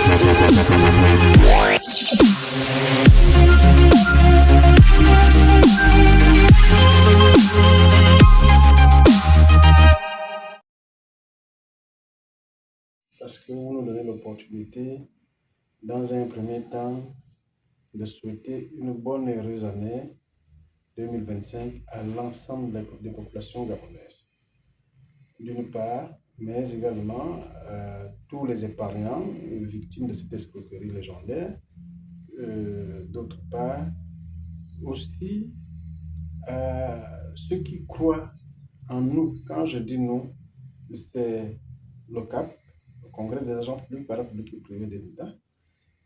Parce que vous nous donnez l'opportunité, dans un premier temps, de souhaiter une bonne et heureuse année 2025 à l'ensemble des populations gabonaises. D'une part, mais également tous les épargnants victimes de cette escroquerie légendaire. D'autre part, aussi ceux qui croient en nous. Quand je dis nous, c'est le CAP, le Congrès des agents publics, parapublics et privés de l'État,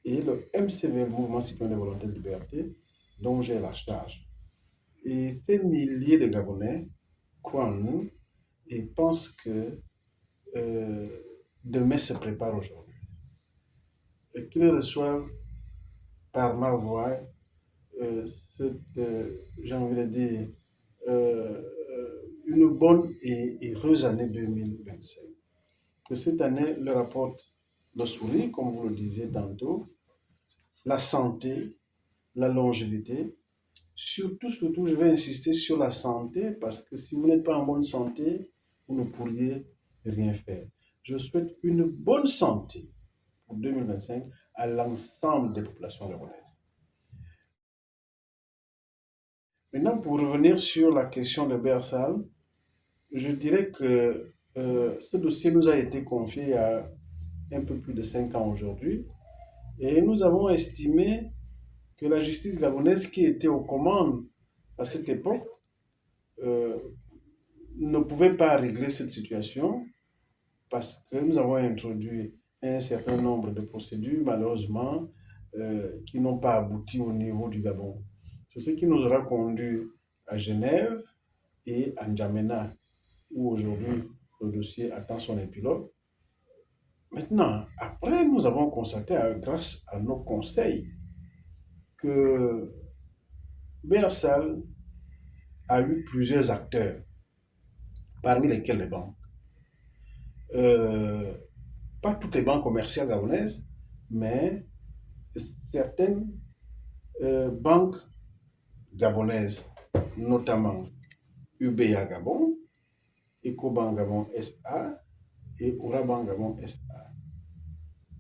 et le MCV, le Mouvement citoyen de volonté de liberté, dont j'ai la charge. Et ces milliers de Gabonais croient en nous et pensent que demain se prépare aujourd'hui. Et qu'ils reçoivent par ma voix j'ai envie de dire, une bonne et heureuse année 2025. Que cette année leur apporte le sourire, comme vous le disiez tantôt, la santé, la longévité. Surtout, je vais insister sur la santé parce que si vous n'êtes pas en bonne santé, vous ne pourriez rien faire. Je souhaite une bonne santé pour 2025 à l'ensemble des populations gabonaises. Maintenant, pour revenir sur la question de Bersal, je dirais que ce dossier nous a été confié il y a un peu plus de 5 ans aujourd'hui et nous avons estimé que la justice gabonaise qui était aux commandes à cette époque ne pouvait pas régler cette situation parce que nous avons introduit un certain nombre de procédures, malheureusement, qui n'ont pas abouti au niveau du Gabon. C'est ce qui nous aura conduit à Genève et à N'Djamena, où aujourd'hui le dossier attend son épilogue. Maintenant, après, nous avons constaté, grâce à nos conseils, que Bersal a eu plusieurs acteurs, parmi lesquels les banques. Pas toutes les banques commerciales gabonaises, mais certaines banques gabonaises, notamment UBA Gabon, Ecobank Gabon SA et Orabank Gabon SA,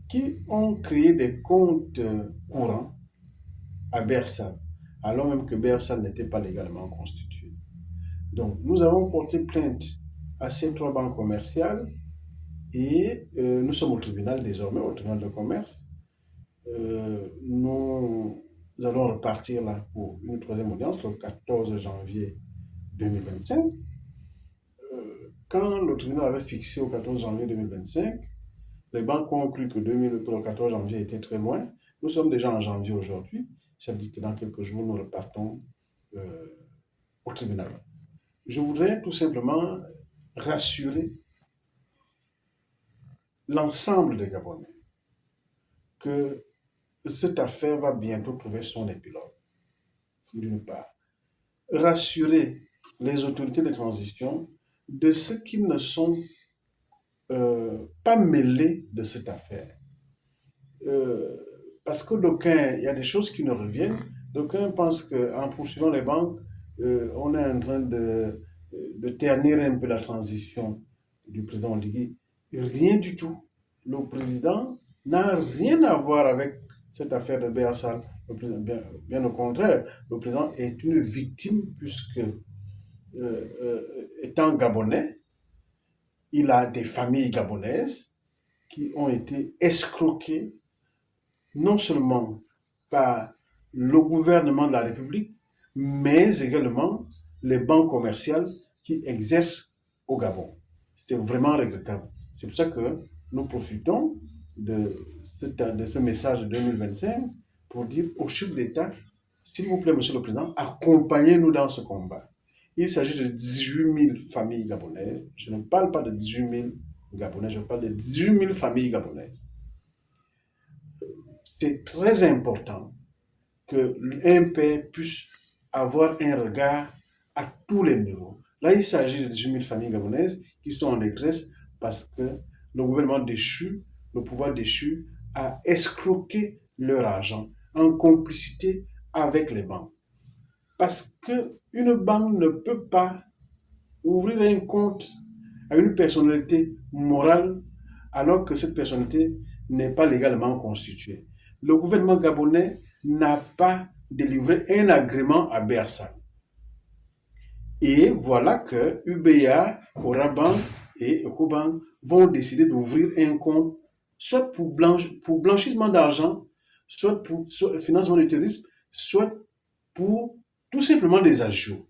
qui ont créé des comptes courants à Bersal, alors même que Bersal n'était pas légalement constitué. Donc, nous avons porté plainte à ces 3 banques commerciales et nous sommes au tribunal désormais, au tribunal de commerce. Nous allons repartir là pour une 3e audience le 14 janvier 2025. Quand le tribunal avait fixé au 14 janvier 2025, les banques ont cru que le 14 janvier était très loin. Nous sommes déjà en janvier aujourd'hui. Ça veut dire que dans quelques jours, nous repartons au tribunal. Je voudrais tout simplement rassurer l'ensemble des Gabonais que cette affaire va bientôt trouver son épilogue, d'une part. Rassurer les autorités de transition de ceux qui ne sont pas mêlés de cette affaire. Parce que d'aucuns, il y a des choses qui nous reviennent. D'aucuns pensent qu'en poursuivant les banques, on est en train de ternir un peu la transition du président Oligui. Rien du tout. Le président n'a rien à voir avec cette affaire de Bersal. Bien au contraire, le président est une victime puisque, étant gabonais, il a des familles gabonaises qui ont été escroquées non seulement par le gouvernement de la République, mais également les banques commerciales qui exercent au Gabon. C'est vraiment regrettable. C'est pour ça que nous profitons de ce message de 2025 pour dire au chef d'État, s'il vous plaît, Monsieur le Président, accompagnez-nous dans ce combat. Il s'agit de 18 000 familles gabonaises. Je ne parle pas de 18 000 Gabonais, je parle de 18 000 familles gabonaises. C'est très important qu'un père puisse avoir un regard à tous les niveaux. Là, il s'agit de 18 000 familles gabonaises qui sont en détresse parce que le gouvernement déchu, le pouvoir déchu, à escroquer leur argent en complicité avec les banques. Parce qu'une banque ne peut pas ouvrir un compte à une personnalité morale alors que cette personnalité n'est pas légalement constituée. Le gouvernement gabonais n'a pas délivré un agrément à Bersal. Et voilà que UBA, Orabank et Ecobank vont décider d'ouvrir un compte soit pour blanchissement d'argent, soit pour financement du terrorisme, soit pour tout simplement des ajouts.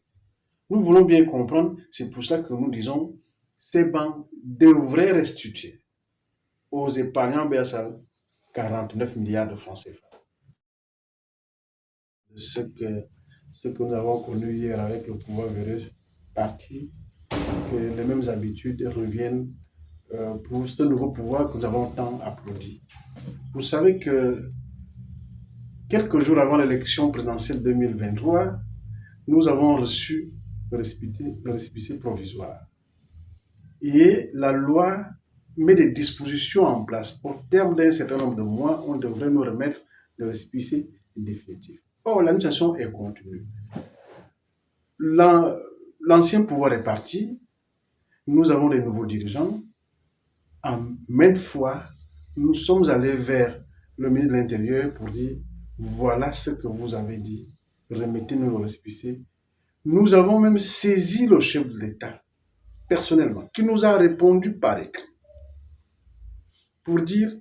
Nous voulons bien comprendre, c'est pour cela que nous disons ces banques devraient restituer aux épargnants Bersal 49 milliards de francs CFA. Ce que nous avons connu hier avec le pouvoir véreux parti, que les mêmes habitudes reviennent pour ce nouveau pouvoir que nous avons tant applaudi. Vous savez que quelques jours avant l'élection présidentielle 2023, nous avons reçu le récépissé provisoire. Et la loi met des dispositions en place. Au terme d'un certain nombre de mois, on devrait nous remettre le récépissé définitif. Or, l'administration est contenue. L'ancien pouvoir est parti. Nous avons des nouveaux dirigeants. En maintes fois, nous sommes allés vers le ministre de l'Intérieur pour dire voilà ce que vous avez dit, remettez-nous le récépissé. Nous avons même saisi le chef de l'État personnellement, qui nous a répondu par écrit pour dire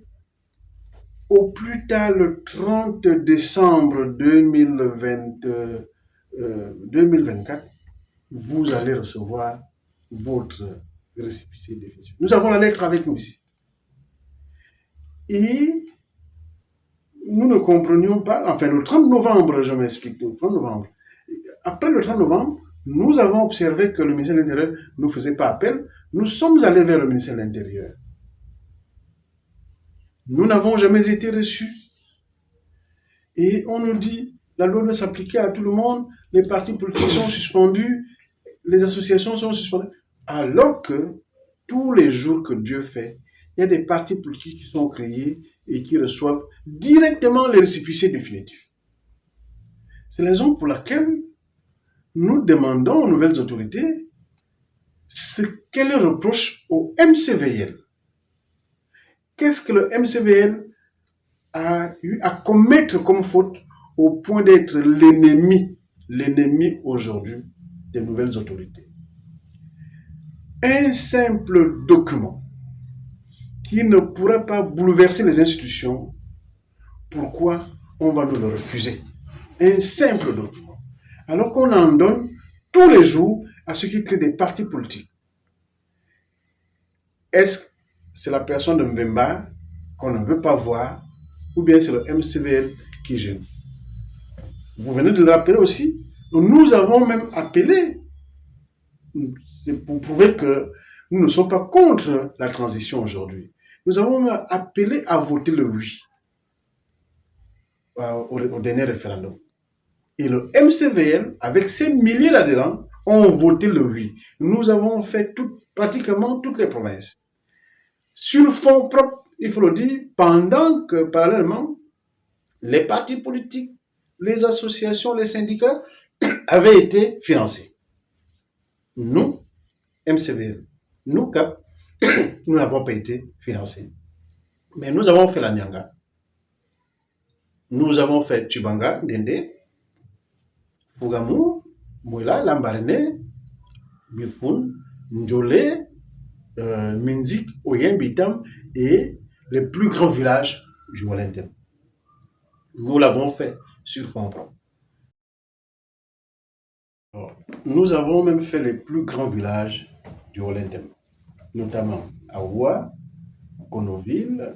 au plus tard le 30 décembre 2024, vous allez recevoir votre récépissé définitif. Nous avons la lettre avec nous ici. Et nous ne comprenions pas, enfin le 30 novembre, je m'explique, le 30 novembre. Après le 30 novembre, nous avons observé que le ministère de l'Intérieur ne nous faisait pas appel. Nous sommes allés vers le ministère de l'Intérieur. Nous n'avons jamais été reçus. Et on nous dit, la loi doit s'appliquer à tout le monde, les partis politiques sont suspendus, les associations sont suspendues. Alors que tous les jours que Dieu fait, il y a des partis politiques qui sont créés et qui reçoivent directement les récépissés définitifs. C'est la raison pour laquelle nous demandons aux nouvelles autorités quel reproche au MCVL. Qu'est-ce que le MCVL a eu à commettre comme faute au point d'être l'ennemi aujourd'hui des nouvelles autorités? Un simple document qui ne pourra pas bouleverser les institutions, pourquoi on va nous le refuser? Un simple document. Alors qu'on en donne tous les jours à ceux qui créent des partis politiques. Est-ce que c'est la personne de Mbemba qu'on ne veut pas voir, ou bien c'est le MCVL qui gêne? Vous venez de le rappeler aussi. Nous avons même appelé, c'est pour prouver que nous ne sommes pas contre la transition aujourd'hui. Nous avons appelé à voter le oui au dernier référendum. Et le MCVL, avec ses milliers d'adhérents, ont voté le oui. Nous avons fait pratiquement toutes les provinces. Sur fonds propres, il faut le dire, pendant que parallèlement, les partis politiques, les associations, les syndicats avaient été financés. Nous, MCVL, nous, CAP, nous n'avons pas été financés. Mais nous avons fait la Nyanga. Nous avons fait Chibanga, Dende, Fugamou, Mouela, Lambarene, Bifun, Ndjolé, Minzik, Oyen, Bitam et les plus grands villages du Walendem. Nous l'avons fait sur fonds propres. Nous avons même fait les plus grands villages du Walendem, notamment à Oua, Konoville,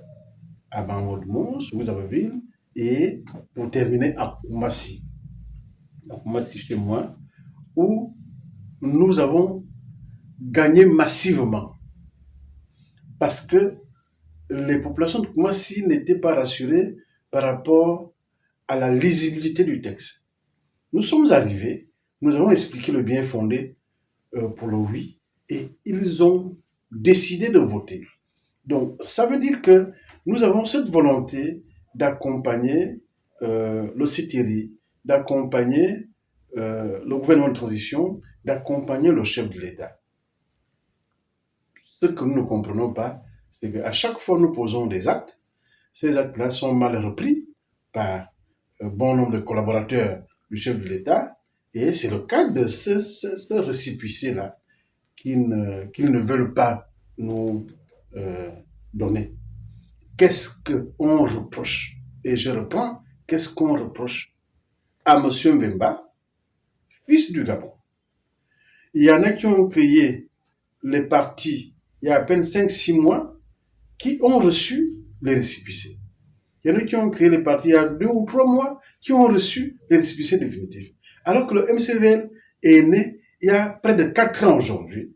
à Bangodmous, Ouzavaville, et pour terminer à Koumassi. À Koumassi chez moi, où nous avons gagné massivement. Parce que les populations de Koumassi n'étaient pas rassurées par rapport à la lisibilité du texte. Nous sommes arrivés, nous avons expliqué le bien fondé pour le oui, et ils ont décidé de voter. Donc, ça veut dire que nous avons cette volonté d'accompagner le CITIRI, d'accompagner le gouvernement de transition, d'accompagner le chef de l'État. Ce que nous ne comprenons pas, c'est qu'à chaque fois nous posons des actes, ces actes-là sont mal repris par un bon nombre de collaborateurs du chef de l'État, et c'est le cas de ce récépissé-là qu'ils ne veulent pas nous donner. Qu'est-ce qu'on reproche? Et je reprends, qu'est-ce qu'on reproche à M. Mbemba, fils du Gabon? Il y en a qui ont créé les partis il y a à peine 5-6 mois qui ont reçu les récépissés. Il y en a qui ont créé les partis il y a 2 ou 3 mois qui ont reçu les récépissés définitifs. Alors que le MCVL est né il y a près de 4 ans aujourd'hui.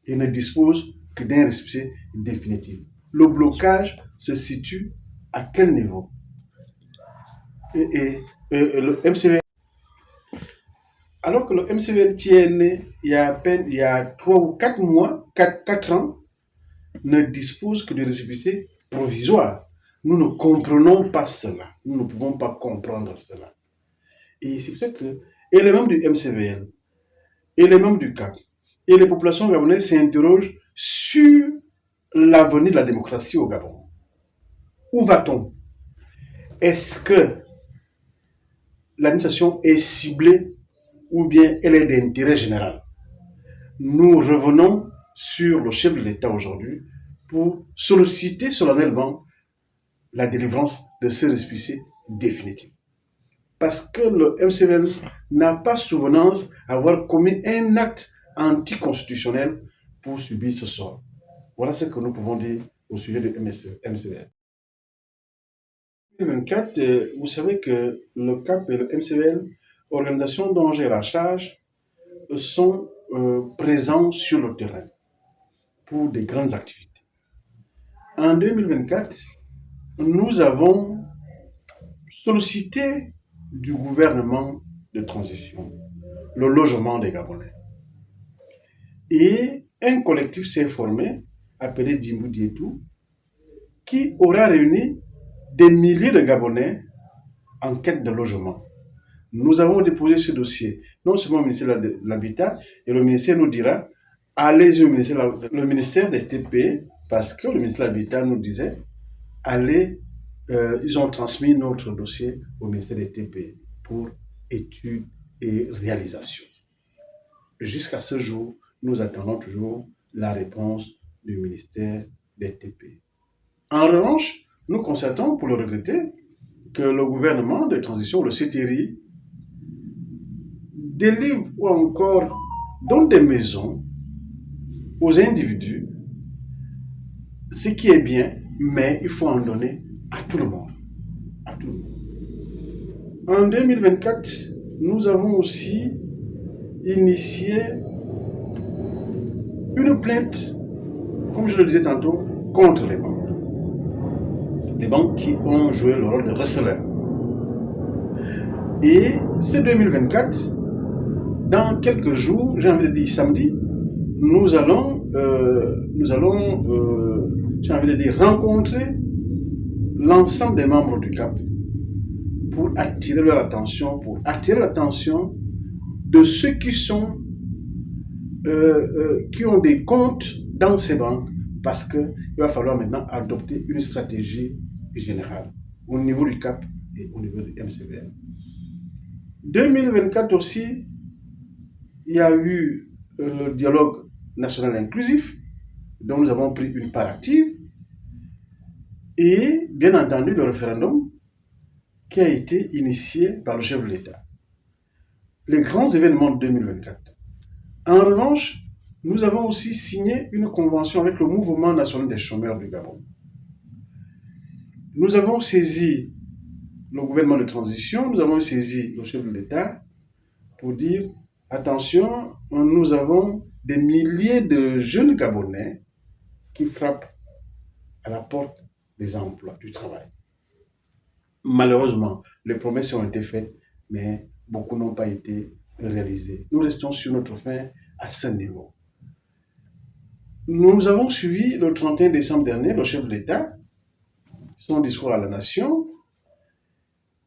Il ne dispose que d'un récépissé définitif. Le blocage se situe à quel niveau? Et le MCVL, alors que le MCVL qui est né il y a 3 ou 4 mois, 4 ans, ne dispose que de récépissés provisoires. Nous ne comprenons pas cela. Nous ne pouvons pas comprendre cela. Et c'est pour ça que, et les membres du MCVL, et les membres du CAP, et les populations gabonaises s'interrogent sur l'avenir de la démocratie au Gabon. Où va-t-on? Est-ce que l'administration est ciblée ou bien elle est d'intérêt général? Nous revenons sur le chef de l'État aujourd'hui pour solliciter solennellement la délivrance de ce récépissé définitif. Parce que le MCVL n'a pas souvenance d'avoir commis un acte anticonstitutionnel pour subir ce sort. Voilà ce que nous pouvons dire au sujet du MCVL. En 2024, vous savez que le CAP et le MCVL, organisations dont j'ai la charge, sont présents sur le terrain pour des grandes activités. En 2024, nous avons sollicité du gouvernement de transition le logement des Gabonais. Et un collectif s'est formé, appelé Dimbu Dietou, qui aura réuni des milliers de Gabonais en quête de logement. Nous avons déposé ce dossier, non seulement au ministère de l'Habitat, et le ministère nous dira, allez-y au ministère des TP, parce que le ministère de l'Habitat nous disait, allez, ils ont transmis notre dossier au ministère des TP pour études et réalisation. Jusqu'à ce jour, nous attendons toujours la réponse du ministère des TP. En revanche, nous constatons, pour le regretter, que le gouvernement de transition, le CITIRI, délivre ou encore donne des maisons aux individus, ce qui est bien, mais il faut en donner à tout le monde. À tout le monde. En 2024, nous avons aussi initié une plainte, comme je le disais tantôt, contre les banques. Les banques qui ont joué le rôle de receleurs. Et c'est 2024, dans quelques jours, j'ai envie de dire samedi, nous allons j'ai envie de dire, rencontrer l'ensemble des membres du CAP pour attirer leur attention, de ceux qui ont des comptes dans ces banques, parce qu'il va falloir maintenant adopter une stratégie générale au niveau du CAP et au niveau du MCVL. 2024 aussi, il y a eu le dialogue national inclusif, dont nous avons pris une part active, et bien entendu le référendum qui a été initié par le chef de l'État. Les grands événements de 2024. En revanche, nous avons aussi signé une convention avec le Mouvement national des chômeurs du Gabon. Nous avons saisi le gouvernement de transition, nous avons saisi le chef de l'État pour dire, attention, nous avons des milliers de jeunes Gabonais qui frappent à la porte des emplois, du travail. Malheureusement, les promesses ont été faites, mais beaucoup n'ont pas été réalisées. Nous restons sur notre faim à ce niveau. Nous avons suivi le 31 décembre dernier le chef de l'État son discours à la nation,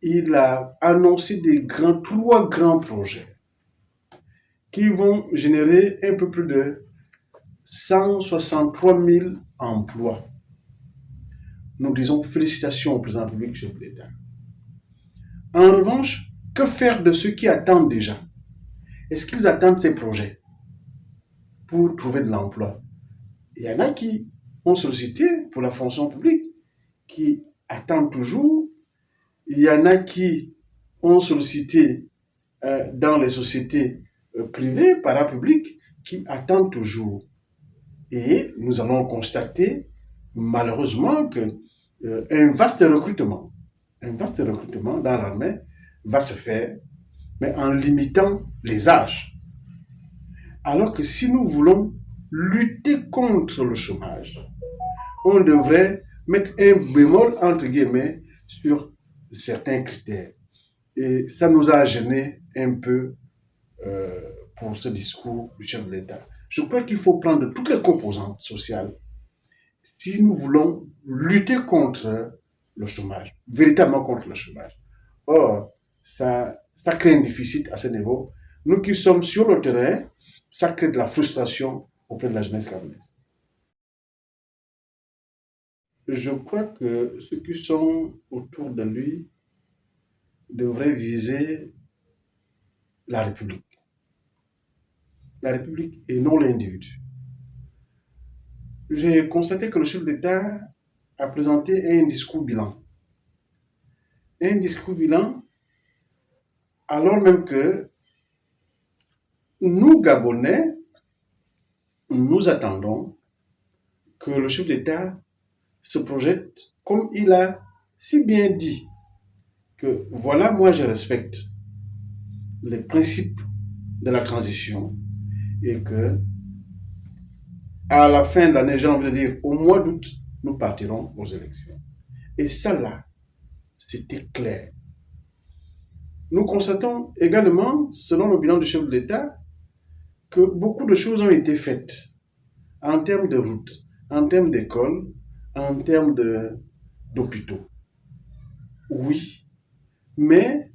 il a annoncé trois grands projets qui vont générer un peu plus de 163 000 emplois. Nous disons félicitations au président de la République, chef de l'État. En revanche, que faire de ceux qui attendent déjà? Est-ce qu'ils attendent ces projets pour trouver de l'emploi? Il y en a qui ont sollicité pour la fonction publique, qui attendent toujours. Il y en a qui ont sollicité dans les sociétés privées, parapubliques, qui attendent toujours. Et nous allons constater, malheureusement, qu'un vaste recrutement dans l'armée va se faire, mais en limitant les âges. Alors que si nous voulons lutter contre le chômage, on devrait mettre un bémol, entre guillemets, sur certains critères. Et ça nous a gêné un peu pour ce discours du chef de l'État. Je crois qu'il faut prendre toutes les composantes sociales si nous voulons lutter contre le chômage, véritablement contre le chômage. Or, ça crée un déficit à ce niveau. Nous qui sommes sur le terrain, ça crée de la frustration auprès de la jeunesse gabonaise. Je crois que ceux qui sont autour de lui devraient viser la République. La République et non l'individu. J'ai constaté que le chef d'État a présenté un discours bilan. Un discours bilan alors même que nous, Gabonais, nous attendons que le chef d'État se projette comme il a si bien dit que voilà, moi je respecte les principes de la transition et que à la fin de l'année, j'ai envie de dire au mois d'août, nous partirons aux élections. Et ça là, c'était clair. Nous constatons également, selon le bilan du chef de l'État, que beaucoup de choses ont été faites en termes de routes, en termes d'écoles, en termes d'hôpitaux. Oui, mais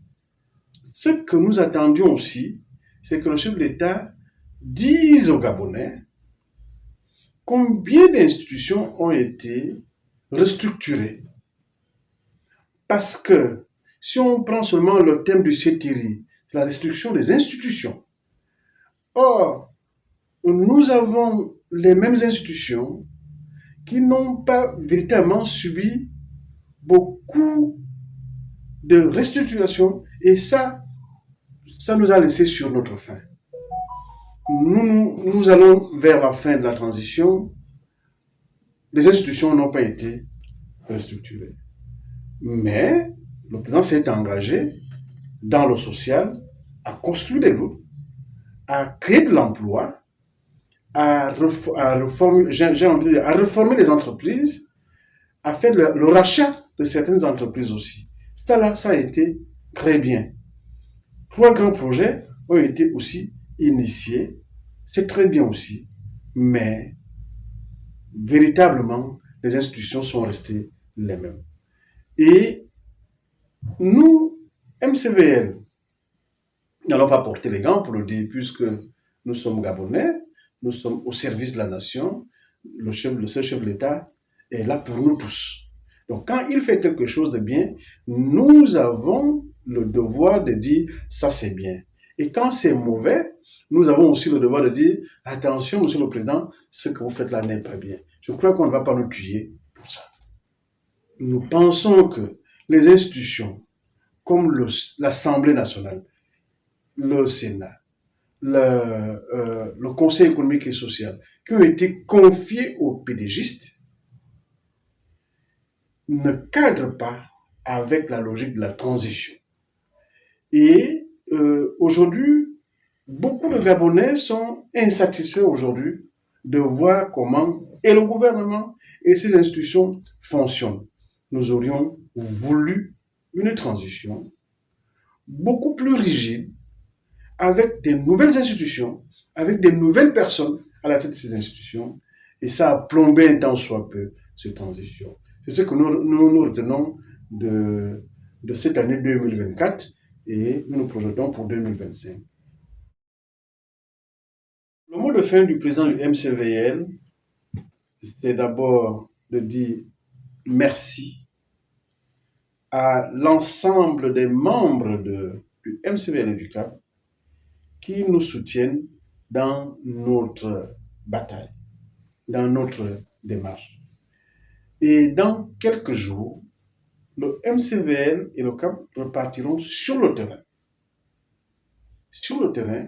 ce que nous attendions aussi, c'est que le chef de l'État dise aux Gabonais combien d'institutions ont été restructurées. Parce que si on prend seulement le thème du CETIRI, c'est la restriction des institutions. Or, nous avons les mêmes institutions qui n'ont pas véritablement subi beaucoup de restructuration et ça nous a laissé sur notre faim. Nous allons vers la fin de la transition. Les institutions n'ont pas été restructurées. Mais le président s'est engagé dans le social à construire des routes, à créer de l'emploi, à réformer les entreprises, à faire le rachat de certaines entreprises aussi. Ça a été très bien. 3 grands projets ont été aussi initiés. C'est très bien aussi. Mais véritablement, les institutions sont restées les mêmes. Et nous, MCVL, n'allons pas porter les gants pour le dire, puisque nous sommes Gabonais, nous sommes au service de la nation, le chef de l'État est là pour nous tous. Donc quand il fait quelque chose de bien, nous avons le devoir de dire ça c'est bien. Et quand c'est mauvais, nous avons aussi le devoir de dire attention monsieur le président, ce que vous faites là n'est pas bien. Je crois qu'on ne va pas nous tuer pour ça. Nous pensons que les institutions comme l'Assemblée nationale, le Sénat, le Conseil économique et social, qui ont été confiés aux pédégistes, ne cadrent pas avec la logique de la transition. Et aujourd'hui, beaucoup de Gabonais sont insatisfaits aujourd'hui de voir comment et le gouvernement et ses institutions fonctionnent. Nous aurions voulu une transition beaucoup plus rigide, avec des nouvelles institutions, avec des nouvelles personnes à la tête de ces institutions, et ça a plombé un tant soit peu cette transition. C'est ce que nous retenons de cette année 2024 et nous nous projetons pour 2025. Le mot de fin du président du MCVL, c'est d'abord de dire merci à l'ensemble des membres du MCVL et du CAP qui nous soutiennent dans notre bataille, dans notre démarche. Et dans quelques jours, le MCVL et le CAP repartiront sur le terrain. Sur le terrain,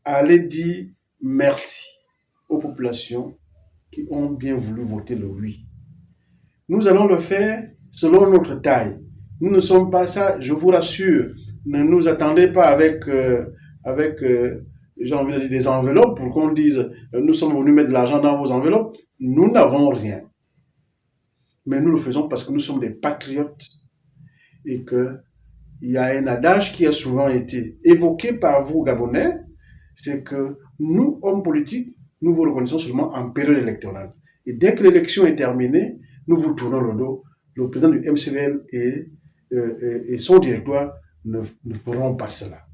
à aller dire merci aux populations qui ont bien voulu voter le oui. Nous allons le faire selon notre taille. Nous ne sommes pas ça, je vous rassure. Ne nous attendez pas avec j'ai envie de dire des enveloppes pour qu'on dise nous sommes venus mettre de l'argent dans vos enveloppes. Nous n'avons rien. Mais nous le faisons parce que nous sommes des patriotes et qu'il y a un adage qui a souvent été évoqué par vous, Gabonais, c'est que nous, hommes politiques, nous vous reconnaissons seulement en période électorale. Et dès que l'élection est terminée, nous vous tournons le dos. Le président du MCVL et son directoire ne feront pas cela.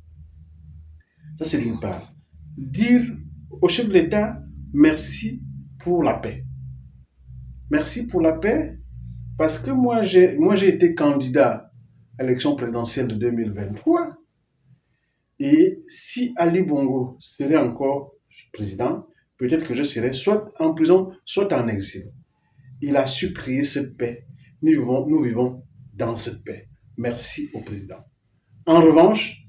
Ça, c'est d'une part. Dire au chef de l'État, merci pour la paix. Merci pour la paix, parce que moi j'ai été candidat à l'élection présidentielle de 2023. Et si Ali Bongo serait encore président, peut-être que je serais soit en prison, soit en exil. Il a su créer cette paix. Nous vivons dans cette paix. Merci au président. En revanche,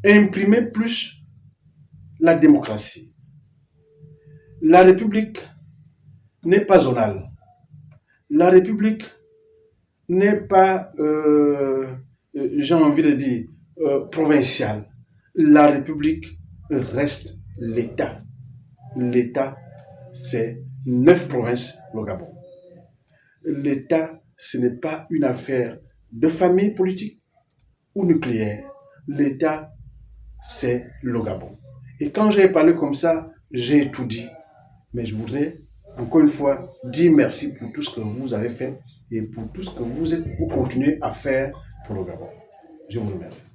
imprimer plus la démocratie. La République n'est pas zonale. La République n'est pas, j'ai envie de dire, provinciale. La République reste l'État. L'État, c'est 9 provinces, le Gabon. L'État, ce n'est pas une affaire de famille politique ou nucléaire. L'État, c'est le Gabon. Et quand j'ai parlé comme ça, j'ai tout dit. Mais je voudrais, encore une fois, dire merci pour tout ce que vous avez fait et pour tout ce que vous continuez à faire pour le Gabon. Je vous remercie.